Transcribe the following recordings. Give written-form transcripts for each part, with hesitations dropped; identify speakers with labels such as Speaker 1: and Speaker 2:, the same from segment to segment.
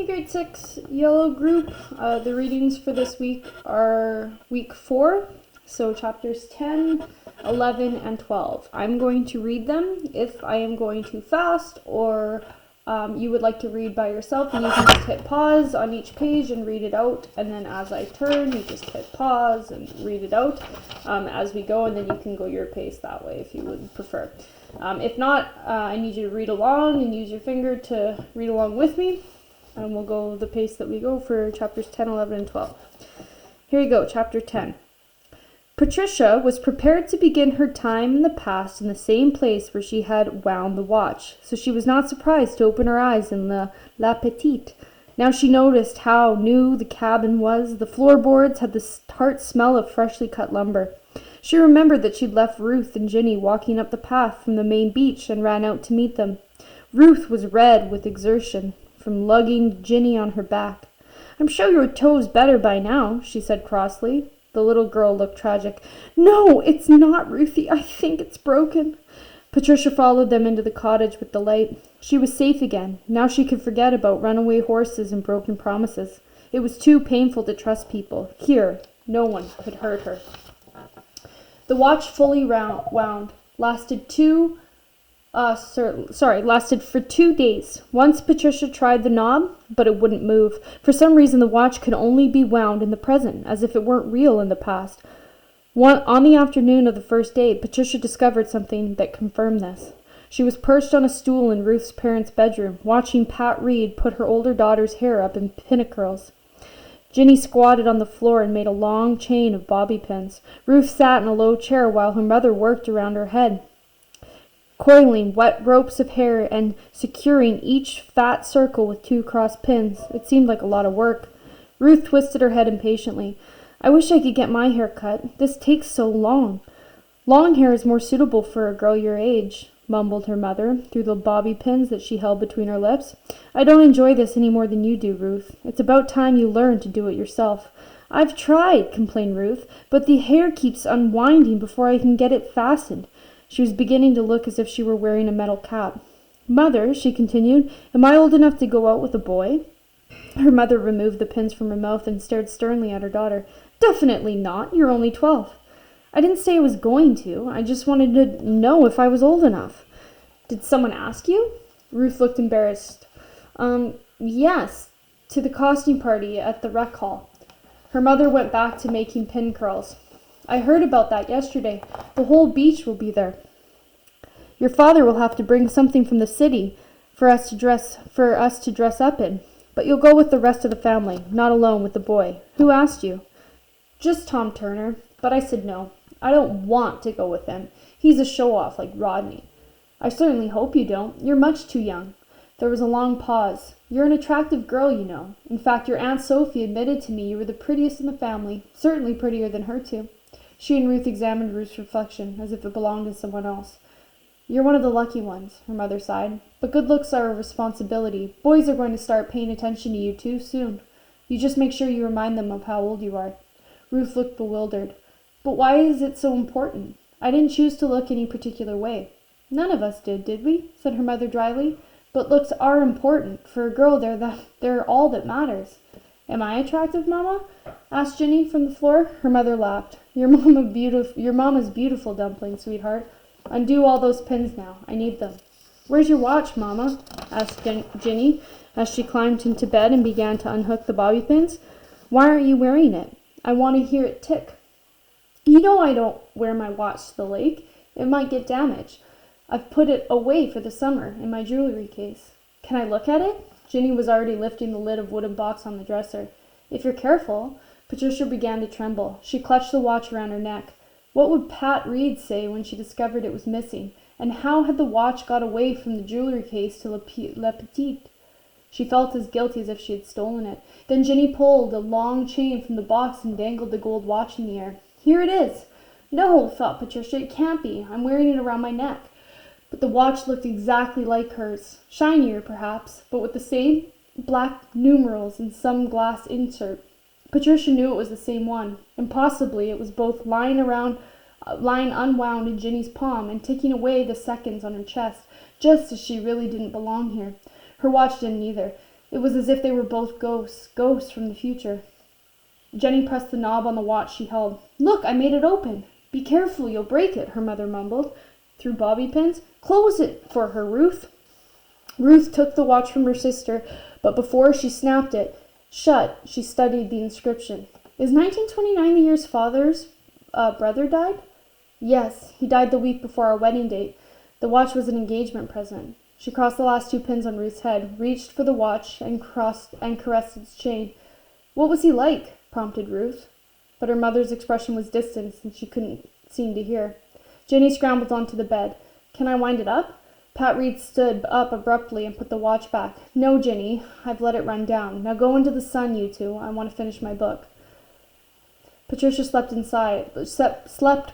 Speaker 1: Hey, grade 6 yellow group. The readings for this week are week 4, so chapters 10, 11, and 12. I'm going to read them. If I am going too fast or you would like to read by yourself, and you can just hit pause on each page and read it out, and then as I turn, you just hit pause and read it out as we go, and then you can go your pace that way if you would prefer. If not, I need you to read along and use your finger to read along with me. And we'll go the pace that we go for chapters 10, 11, and 12. Here you go, chapter 10. Patricia was prepared to begin her time in the past in the same place where she had wound the watch, so she was not surprised to open her eyes in La Petite. Now she noticed how new the cabin was. The floorboards had the tart smell of freshly cut lumber. She remembered that she'd left Ruth and Ginny walking up the path from the main beach and ran out to meet them. Ruth was red with exertion from lugging Ginny on her back. "I'm sure your toe's better by now," she said crossly. The little girl looked tragic. "No, it's not, Ruthie. I think it's broken." Patricia followed them into the cottage with delight. She was safe again. Now she could forget about runaway horses and broken promises. It was too painful to trust people. Here, no one could hurt her. The watch fully wound, lasted for 2 days. Once Patricia tried the knob, but it wouldn't move. For some reason, the watch could only be wound in the present, as if it weren't real in the past. On the afternoon of the first day, Patricia discovered something that confirmed this. She was perched on a stool in Ruth's parents' bedroom, watching Pat Reed put her older daughter's hair up in pin curls. Ginny squatted on the floor and made a long chain of bobby pins. Ruth sat in a low chair while her mother worked around her head, coiling wet ropes of hair and securing each fat circle with 2 cross pins. It seemed like a lot of work. Ruth twisted her head impatiently. "I wish I could get my hair cut. This takes so long." "Long hair is more suitable for a girl your age," mumbled her mother through the bobby pins that she held between her lips. "I don't enjoy this any more than you do, Ruth. It's about time you learned to do it yourself." "I've tried," complained Ruth, "but the hair keeps unwinding before I can get it fastened." She was beginning to look as if she were wearing a metal cap. "Mother," she continued, "am I old enough to go out with a boy?" Her mother removed the pins from her mouth and stared sternly at her daughter. "Definitely not. You're only 12. "I didn't say I was going to. I just wanted to know if I was old enough." "Did someone ask you?" Ruth looked embarrassed. Yes, to the costume party at the rec hall." Her mother went back to making pin curls. "I heard about that yesterday. The whole beach will be there. Your father will have to bring something from the city for us to dress up in. But you'll go with the rest of the family, not alone with the boy. Who asked you?" "Just Tom Turner. But I said no. I don't want to go with him. He's a show-off like Rodney." "I certainly hope you don't. You're much too young." There was a long pause. "You're an attractive girl, you know. In fact, your Aunt Sophie admitted to me you were the prettiest in the family, certainly prettier than her two." She and Ruth examined Ruth's reflection, as if it belonged to someone else. "You're one of the lucky ones," her mother sighed. "But good looks are a responsibility. Boys are going to start paying attention to you too soon. You just make sure you remind them of how old you are." Ruth looked bewildered. "But why is it so important? I didn't choose to look any particular way." "None of us did we?" said her mother dryly. "But looks are important. For a girl, they're all that matters." "Am I attractive, Mama?" asked Ginny from the floor. Her mother laughed. Your mama's beautiful, Dumpling, sweetheart. Undo all those pins now. I need them." "Where's your watch, Mama?" asked Ginny as she climbed into bed and began to unhook the bobby pins. "Why aren't you wearing it?" "I want to hear it tick." "You know I don't wear my watch to the lake. It might get damaged. I've put it away for the summer in my jewelry case." "Can I look at it?" Ginny was already lifting the lid of wooden box on the dresser. "If you're careful." Patricia began to tremble. She clutched the watch around her neck. What would Pat Reed say when she discovered it was missing? And how had the watch got away from the jewelry case to La Petite? She felt as guilty as if she had stolen it. Then Ginny pulled a long chain from the box and dangled the gold watch in the air. "Here it is." "No," thought Patricia, "it can't be. I'm wearing it around my neck." But the watch looked exactly like hers. Shinier, perhaps, but with the same black numerals and some glass insert. Patricia knew it was the same one, and possibly it was both lying unwound in Ginny's palm and ticking away the seconds on her chest, just as she really didn't belong here. Her watch didn't either. It was as if they were both ghosts from the future. Jenny pressed the knob on the watch she held. "Look, I made it open." "Be careful, you'll break it," her mother mumbled, through bobby pins. "Close it for her, Ruth." Ruth took the watch from her sister, but before she snapped it shut, she studied the inscription. "Is 1929 the year father's brother died?" "Yes, he died the week before our wedding date. The watch was an engagement present." She crossed the last 2 pins on Ruth's head, reached for the watch, and caressed its chain. "What was he like?" prompted Ruth. But her mother's expression was distant, and she couldn't seem to hear. Jenny scrambled onto the bed. "Can I wind it up?" Pat Reed stood up abruptly and put the watch back. "No, Jenny, I've let it run down. Now go into the sun, you two. I want to finish my book." Patricia slept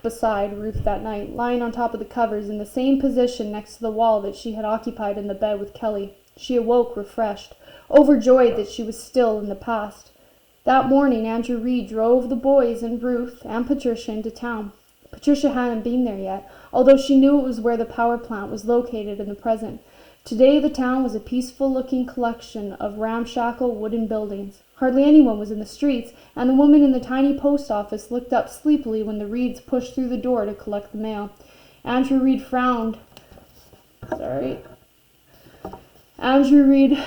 Speaker 1: beside Ruth that night, lying on top of the covers in the same position next to the wall that she had occupied in the bed with Kelly. She awoke refreshed, overjoyed that she was still in the past. That morning Andrew Reed drove the boys and Ruth and Patricia into town. Patricia hadn't been there yet, although she knew it was where the power plant was located in the present. Today the town was a peaceful-looking collection of ramshackle wooden buildings. Hardly anyone was in the streets, and the woman in the tiny post office looked up sleepily when the Reeds pushed through the door to collect the mail. Andrew Reed frowned. Andrew Reed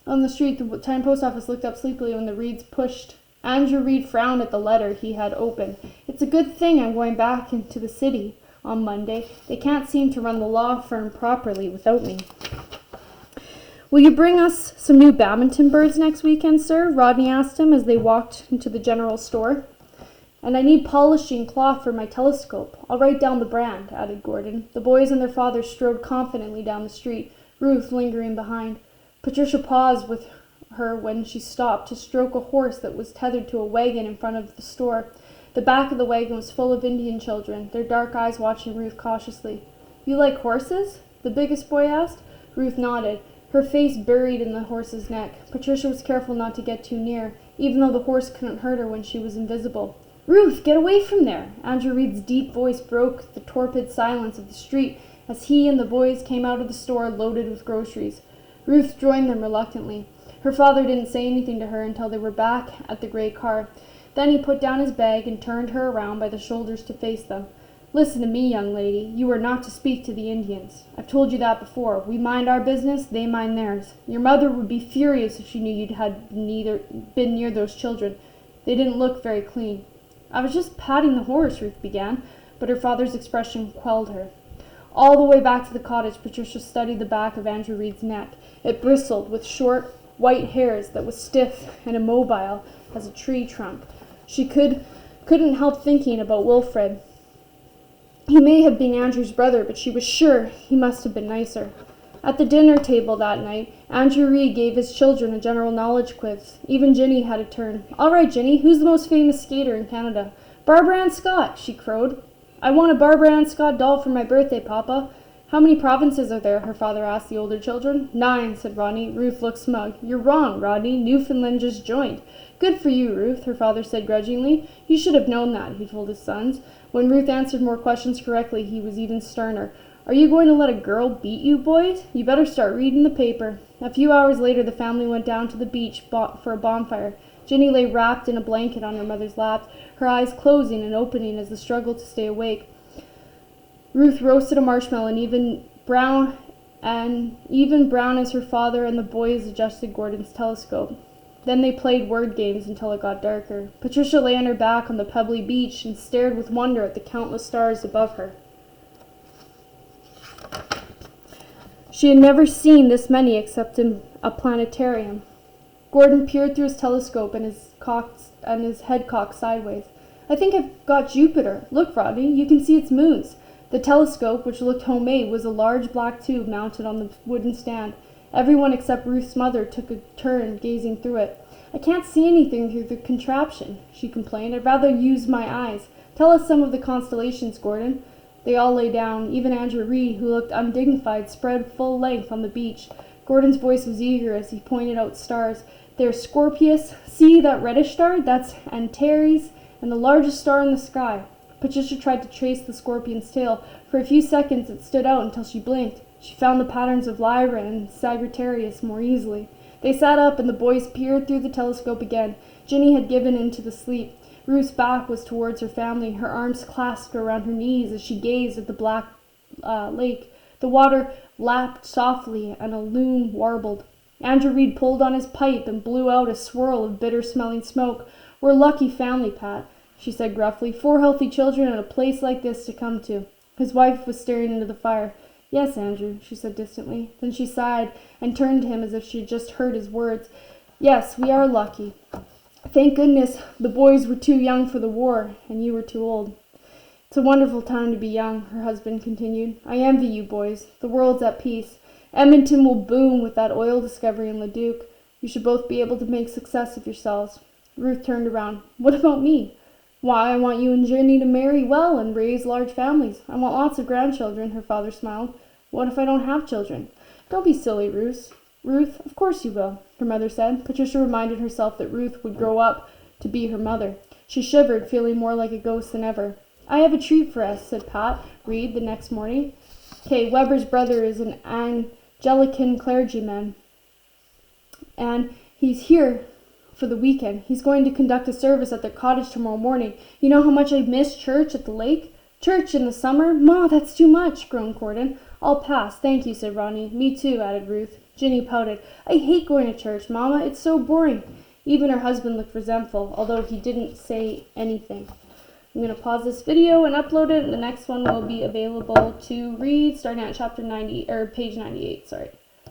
Speaker 1: on the street, the tiny post office looked up sleepily when the Reeds pushed. Andrew Reed frowned at the letter he had opened. "It's a good thing I'm going back into the city on Monday. They can't seem to run the law firm properly without me." "Will you bring us some new badminton birds next weekend, sir?" Rodney asked him as they walked into the general store. "And I need polishing cloth for my telescope. I'll write down the brand," added Gordon. The boys and their father strode confidently down the street, Ruth lingering behind. Patricia paused with her when she stopped to stroke a horse that was tethered to a wagon in front of the store. The back of the wagon was full of Indian children, their dark eyes watching Ruth cautiously. "You like horses?" the biggest boy asked. Ruth nodded, her face buried in the horse's neck. Patricia was careful not to get too near, even though the horse couldn't hurt her when she was invisible. "Ruth, get away from there!" Andrew Reed's deep voice broke the torpid silence of the street as he and the boys came out of the store loaded with groceries. Ruth joined them reluctantly. Her father didn't say anything to her until they were back at the gray car. Then he put down his bag and turned her around by the shoulders to face them. "Listen to me, young lady. You are not to speak to the Indians. I've told you that before. We mind our business, they mind theirs. Your mother would be furious if she knew you had been near those children. They didn't look very clean." "I was just patting the horse," Ruth began, but her father's expression quelled her. All the way back to the cottage, Patricia studied the back of Andrew Reed's neck. It bristled with short, white hairs that was stiff and immobile as a tree trunk. She couldn't help thinking about Wilfred. He may have been Andrew's brother, but she was sure he must have been nicer. At the dinner table that night, Andrew Reed gave his children a general knowledge quiz. Even Ginny had a turn. "All right, Ginny, who's the most famous skater in Canada?" "Barbara Ann Scott," she crowed. "I want a Barbara Ann Scott doll for my birthday, Papa." "How many provinces are there?" her father asked the older children. "9, said Rodney. Ruth looked smug. "You're wrong, Rodney. Newfoundland just joined." "Good for you, Ruth," her father said grudgingly. "You should have known that," he told his sons. When Ruth answered more questions correctly, he was even sterner. "Are you going to let a girl beat you, boys? You better start reading the paper." A few hours later, the family went down to the beach for a bonfire. Ginny lay wrapped in a blanket on her mother's lap, her eyes closing and opening as the struggle to stay awake. Ruth roasted a marshmallow and even brown as her father and the boys adjusted Gordon's telescope. Then they played word games until it got darker. Patricia lay on her back on the pebbly beach and stared with wonder at the countless stars above her. She had never seen this many except in a planetarium. Gordon peered through his telescope and his head cocked sideways. "I think I've got Jupiter. Look, Rodney, you can see its moons." The telescope, which looked homemade, was a large black tube mounted on the wooden stand. Everyone except Ruth's mother took a turn gazing through it. "I can't see anything through the contraption," she complained. "I'd rather use my eyes. Tell us some of the constellations, Gordon." They all lay down. Even Andrew Reed, who looked undignified, spread full length on the beach. Gordon's voice was eager as he pointed out stars. "There's Scorpius. See that reddish star? That's Antares, and the largest star in the sky." Patricia tried to trace the scorpion's tail. For a few seconds it stood out until she blinked. She found the patterns of Lyra and Sagittarius more easily. They sat up, and the boys peered through the telescope again. Ginny had given in to the sleep. Ruth's back was towards her family, her arms clasped around her knees as she gazed at the black lake. The water lapped softly, and a loon warbled. Andrew Reed pulled on his pipe and blew out a swirl of bitter-smelling smoke. "We're a lucky family, Pat," she said gruffly. "4 healthy children and a place like this to come to." His wife was staring into the fire. "Yes, Andrew," she said distantly. Then she sighed and turned to him as if she had just heard his words. "Yes, we are lucky. Thank goodness the boys were too young for the war, and you were too old." "It's a wonderful time to be young," her husband continued. "I envy you boys. The world's at peace. Edmonton will boom with that oil discovery in Leduc. You should both be able to make success of yourselves." Ruth turned around. "What about me?" "Why, I want you and Ginny to marry well and raise large families. I want lots of grandchildren," her father smiled. "What if I don't have children?" "Don't be silly, Ruth." "Ruth, of course you will," her mother said. Patricia reminded herself that Ruth would grow up to be her mother. She shivered, feeling more like a ghost than ever. "I have a treat for us," said Pat Reed the next morning. "Kay, Weber's brother is an Anglican clergyman, and he's here for the weekend. He's going to conduct a service at their cottage tomorrow morning. You know how much I miss church at the lake?" "Church in the summer? Ma, that's too much," groaned Gordon. "I'll pass, thank you," said Ronnie. "Me too," added Ruth. Ginny pouted. "I hate going to church, Mama. It's so boring." Even her husband looked resentful, although he didn't say anything. I'm going to pause this video and upload it. The next one will be available to read starting at chapter 90 or page 98, sorry.